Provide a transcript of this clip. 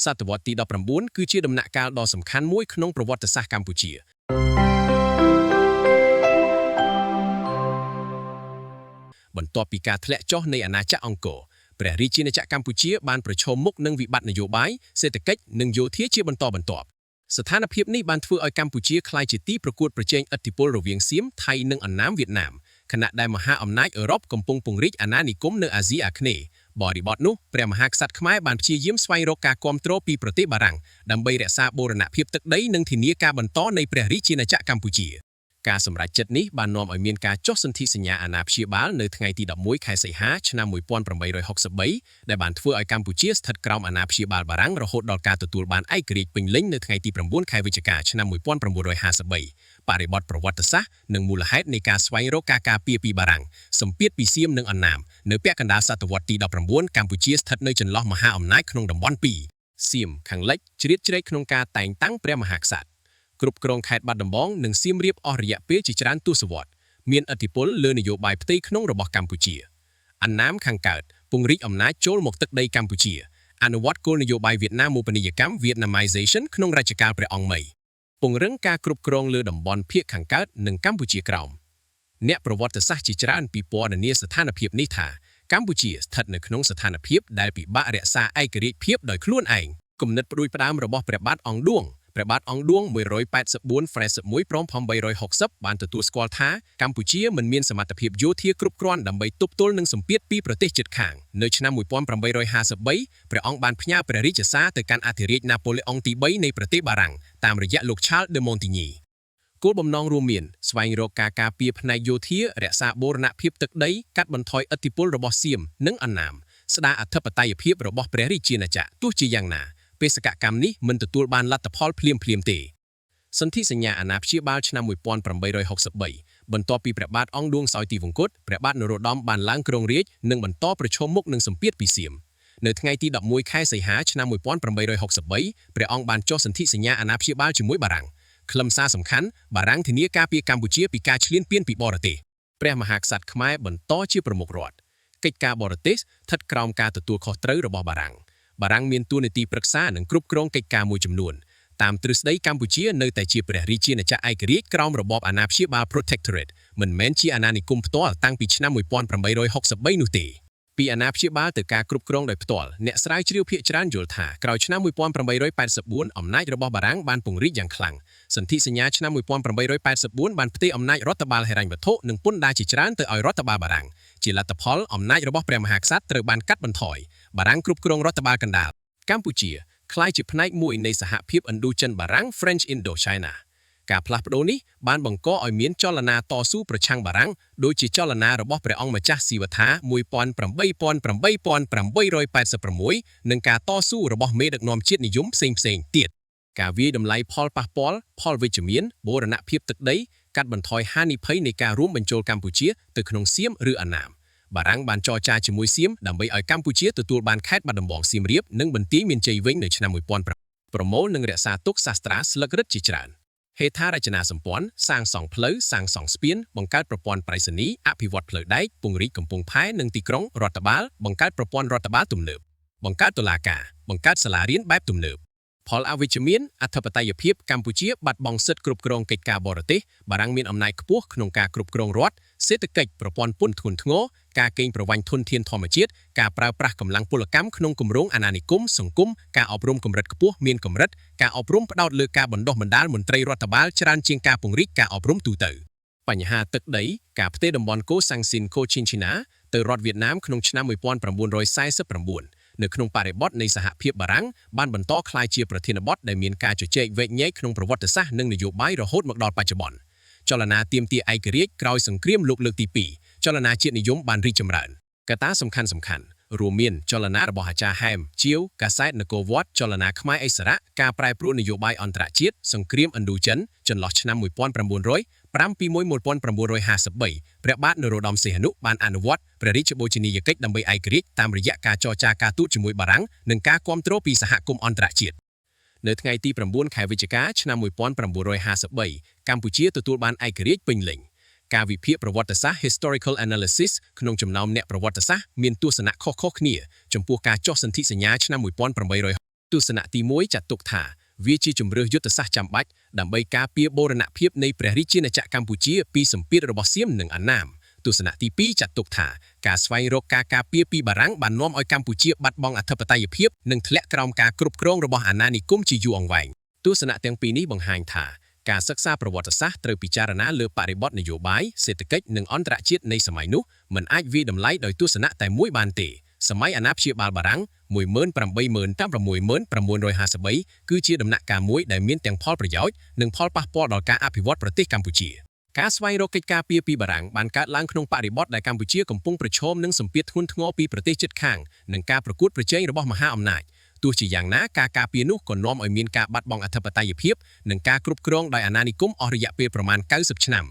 សតវត្សទី19គឺជាដំណាក់កាលដ៏សំខាន់មួយក្នុងប្រវត្តិសាស្ត្រកម្ពុជាបន្ទាប់ពីការធ្លាក់ចុះនៃអាណាចក្រអង្គរព្រះរាជាណាចក្រកម្ពុជាបានប្រឈមមុខនឹងវិបត្តិនយោបាយសេដ្ឋកិច្ចនិងយោធាជាបន្តបន្ទាប់ស្ថានភាពនេះបានធ្វើឲ្យកម្ពុជាក្លាយជាទីប្រកួតប្រជែងឥទ្ធិពលរវាងសៀមថៃនិងអណ្ណាមវៀតណាមខណៈដែលមហាអំណាចអឺរ៉ុបកំពុងពង្រីកអាណានិគមនៅអាស៊ីអាគ្នេយ៍បរិបទនោះព្រះមហាក្សត្រខ្មែរបានព្យាយាមស្វែងរកការគាំទ្រពីប្រទេសបារាំងដើម្បីរក្សាបូរណភាពទឹកដីនិងធានាការបន្តនៃព្រះរាជាណាចក្រកម្ពុជាការសម្រេចចិត្តនេះបាននាំឲ្យមានការចុះសន្ធិសញ្ញាអាណាព្យាបាលនៅថ្ងៃទី11ខែសីហាឆ្នាំ1863ដែលបានធ្វើឲ្យកម្ពុជាស្ថិតក្រោមអាណាព្យាបាលបារាំងរហូតដល់ការទទួលបានឯករាជ្យពេញលេញនៅថ្ងៃទី9ខែវិច្ឆិកាឆ្នាំ1953បរិបទប្រវត្តិសាស្ត្រនិងមូលហេតុនៃការស្វែងរកការការពារពីបារាំងសម្ពាធពីសៀមនិងអណ្ណាមនៅពាក់កណ្ដាលសតវត្សទី19កម្ពុជាស្ថិតនៅចន្លោះមហាអំណាចក្នុងតំបន់ពីរសៀមខាងលិចជ្រៀតជ្រែកក្នុងការតែងតាំងព្រះមហាក្សត្រគ្រប់គ្រងខេត្តបាត់ដំបងនិងសៀមរាបអស់រយៈពេលជាច្រើនទសវត្សរ៍មានឥទ្ធិពលលើនយោបាយផ្ទៃក្នុងរបស់កម្ពុជាអណ្ណាមខាងកើតពង្រីកអំណាចចូលមកទឹកដីកម្ពុជាអនុវត្តគោលនយោបាយវៀតណាមូបនីយកម្ម Vietnamization ក្នុងរជ្ជកាលព្រះអង្គមីពង្រឹងការគ្រប់គ្រងលើតំបន់ភាគខាងកើតនិងកម្ពុជាក្រោមអ្នកប្រវត្តិសាស្ត្រជាច្រើនពិពណ៌នាស្ថានភាពនេះថាកម្ពុជាស្ថិតនៅក្នុងស្ថានភាពដែលពិបាករក្សាឯករាជ្យភាពដោយខ្លួនឯងគំនិតផ្ដួចផ្ដើមរបស់ព្រះបាទអង្គឌួង184 Fres ព្រមផង360បានទទួលស្គាល់ថាកម្ពុជាមិនមានសមត្ថភាពយោធាគ្រប់គ្រាន់ដើម្បីទប់ទល់នឹងសម្ពាធពីប្រទេសជិតខាងនៅឆ្នាំ1853ព្រះអង្គបានផ្ញើព្រះរាជសារទៅកាន់អធិរាជណាប៉ូឡេអុងទី3នៃប្រទេសបារាំងតាមរយៈលោក Charles de Montigny គោលបំណងរួមមានស្វែងរកការការពារផ្នែកយោធារក្សាបូរណភាពទឹកដីកាត់បន្ថយឥទ្ធិពលរបស់សៀមនិងអណ្ណាមស្ដារអធិបតេយ្យភាពរបស់ព្រះរាជាណាចក្រទោះជាយ៉ាងណាបេសកកម្មនេះមិនទទួលបានលទ្ធផលភ្លាមទេសន្ធិសញ្ញាអាណាព្យាបាលឆ្នាំ1863បន្ទាប់ពីព្រះបាទអង្គឌួងសោយទីវង្គតព្រះបាទនរោត្តមបានឡើងគ្រងរាជ្យនិងបន្តប្រឈមមុខនឹងសម្ពាធពីសៀមនៅថ្ងៃទី11ខែសីហាឆ្នាំ1863ព្រះអង្គបានចុះសន្ធិសញ្ញាអាណាព្យាបាលជាមួយបារាំងខ្លឹមសារសំខាន់បារាំងធានាការពារកម្ពុជាពីការឈ្លានពានពីបរទេសព្រះមហាក្សត្រខ្មែរបន្តជាប្រមុខរដ្ឋកិច្ចការបរទេសស្ថិតក្រោមការទទួលខុសត្រូវរបស់បារាំងមានតួនាទីប្រឹក្សានិងគ្រប់គ្រងកិច្ចការមួយចំនួនតាមទ្រឹស្ដីកម្ពុជានៅតែជាព្រះរាជាណាចក្រឯករាជ្យក្រោមរបបអាណាព្យាបាល Protectorate មិនមែនជាអាណានិគមផ្ទាល់តាំងពីឆ្នាំ1863នោះទេពីអាណាព្យាបាលទៅការគ្រប់គ្រងដោយផ្ទាល់អ្នកស្រាវជ្រាវភាគច្រើនយល់ថាក្រោយឆ្នាំ1884អំណាចរបស់បារាំងបានពង្រីកយ៉ាងខ្លាំងសន្ធិសញ្ញាឆ្នាំ1884បានផ្ទេរអំណាចរដ្ឋបាលហិរញ្ញវត្ថុនិងពន្ធដារជាច្រើនទៅឲ្យរដ្ឋបាលបារាំងជាលទ្ធផលអំណាចរបស់ព្រះមហាក្សត្រត្រូវបានកាត់បន្ថយបារាំងគ្រប់គ្រងរដ្ឋបាលកណ្ដាលកម្ពុជាក្លាយជាផ្នែកមួយនៃសហភាពឥណ្ឌូចិនបារាំង French Indochina ការផ្លាស់ប្ដូរនេះបានបង្កឲ្យមានចលនាតស៊ូប្រឆាំងបារាំងដូចជាចលនារបស់ព្រះអង្គម្ចាស់ស៊ីវត្ថា1886និងការតស៊ូរបស់មេដឹកនាំជាតិនិយមផ្សេងទៀតការវាយតម្លៃផលប៉ះពាល់ផលវិជ្ជមានបូរណភាពទឹកដីកាត់បន្ថយហានិភ័យនៃការរួមបញ្ចូលកម្ពុជាទៅក្នុងសៀមឬអណ្ណាមបារាំងបានចរចាជាមួយសៀមដើម្បីឲ្យកម្ពុជាទទួលបានខេត្តបាត់ដំបងសៀមរាបនិងបន្ទាយមានជ័យវិញនៅឆ្នាំ1900ប្រមូលនិងរក្សាទុកសាស្ត្រាស្លឹករឹតជាច្រើនហេដ្ឋារចនាសម្ព័ន្ធសាងសង់ផ្លូវសាងសង់ស្ពានបង្កើតប្រព័ន្ធប្រៃសណីយ៍អភិវឌ្ឍផ្លូវដែកពង្រីកកំពង់ផែនិងទីក្រុងរដ្ឋបាលបង្កើតប្រព័ន្ធរដ្ឋបាលទំនើបបង្កើតតុលាការបង្កើតសាលារៀនបែបទំនើបផលអវិជ្ជមានអធិបតេយ្យភាពកម្ពុជាបាត់បង់សិទ្ធិគ្រប់គ្រងកិច្ចការបរទេសបារាំងមានអំណាចខ្ពស់ក្នុងការគ្រប់គ្រងរដ្ឋសេដ្ឋកិច្ចប្រព័ន្ធពន្ធធ្ងន់ធ្ងរការកេងប្រវ័ញ្ចធនធានធម្មជាតិការប្រើប្រាស់កម្លាំងពលកម្មក្នុងគម្រោងអាណានិគមសង្គមការអប់រំកម្រិតខ្ពស់មានកម្រិតការអប់រំផ្ដោតលើការបណ្ដុះបណ្ដាលមន្ត្រីរដ្ឋបាលច្រើនជាងការពង្រីកការអប់រំទូទៅបញ្ហាទឹកដីការផ្ទេរតំបន់កូសាំងស៊ីនកូឈីនឈីណាទៅរដ្ឋវៀតណាមក្នុងឆ្នាំ1949នៅក្នុងបរិបទនៃសហភាពបារាំងបានបន្តក្លាយជាប្រធានបទដែលមានការជជែកវែកញែកក្នុងប្រវត្តិសាស្ត្រនិងនយោបាយរហូតមកដល់បច្ចុប្បន្នចលនាទាមទារឯករាជ្យក្រោយសង្គ្រាមលោកលើកទី2ចលនាជាតិនិយមបានរីកចម្រើនកត្តាសំខាន់រួមមានចលនារបស់អាចារ្យហែមជាវកាសែតនគរវត្តចលនាខ្មែរឥស្សរៈការប្រែប្រួលនយោបាយអន្តរជាតិសង្គ្រាមឥណ្ឌូចិនចន្លោះឆ្នាំ1900ពី1953ព្រះបាទនរោត្តមសីហនុបានអនុវត្តព្រះរាជបូជនីយកិច្ចដើម្បីឯករាជ្យតាមរយៈការចរចាការទូតជាមួយបារាំងនិងការគាំទ្រពីសហគមន៍អន្តរជាតិនៅថ្ងៃទី9ខែវិច្ឆិកាឆ្នាំ1953កម្ពុជាទទួលបានឯករាជ្យពេញលេញការវិភាគប្រវត្តិសាស្ត្រ Historical Analysis ក្នុងចំណោមអ្នកប្រវត្តិសាស្ត្រមានទស្សនៈខុសៗគ្នាចំពោះការចុះសន្ធិសញ្ញាឆ្នាំ1800 ទស្សនៈទី1ចាត់ទុកថាវាជាជំរឿសយុទ្ធសាស្ត្រចាំបាច់ដើម្បីការពារបូរណភាពនៃព្រះរាជាណាចក្រកម្ពុជាពីសម្ពាធរបស់សៀមនិងអាណាមទស្សនៈទី2ចាត់ទុកថាការស្វែងរកការការពារពីបារាំងបាននាំឲ្យកម្ពុជាបាត់បង់អធិបតេយ្យភាពនិងធ្លាក់ក្រោមការគ្រប់គ្រងរបស់អាណានិគមជាយូរអង្វែងទស្សនៈទាំងពីរនេះបង្ហាញថាការសិក្សាប្រវត្តិសាស្ត្រត្រូវពិចារណាលើបរិបទនយោបាយសេដ្ឋកិច្ចនិងអន្តរជាតិនៃសម័យនោះមិនអាចវាយតម្លៃដោយទស្សនៈតែមួយបានទេសម័យអាណាព្យាបាលបារាំង18000-1953 គឺជាដំណាក់កាលមួយដែលមានទាំងផលប្រយោជន៍និងផលប៉ះពាល់ដល់ការអភិវឌ្ឍប្រទេសកម្ពុជាការស្វែងរកកិច្ចការពារពីបារាំងបានកើតឡើងក្នុងបរិបទដែលកម្ពុជាកំពុងប្រឈមនឹងសម្ពាធធ្ងន់ធ្ងរពីប្រទេសជិតខាងនិងការប្រកួតប្រជែងរបស់មហាអំណាចទោះជាយ៉ាងណាការការពារនោះក៏នាំឲ្យមានការបាត់បង់អធិបតេយ្យភាពនិងការគ្រប់គ្រងដោយអាណានិគមអស់រយៈពេលប្រមាណ90ឆ្នាំ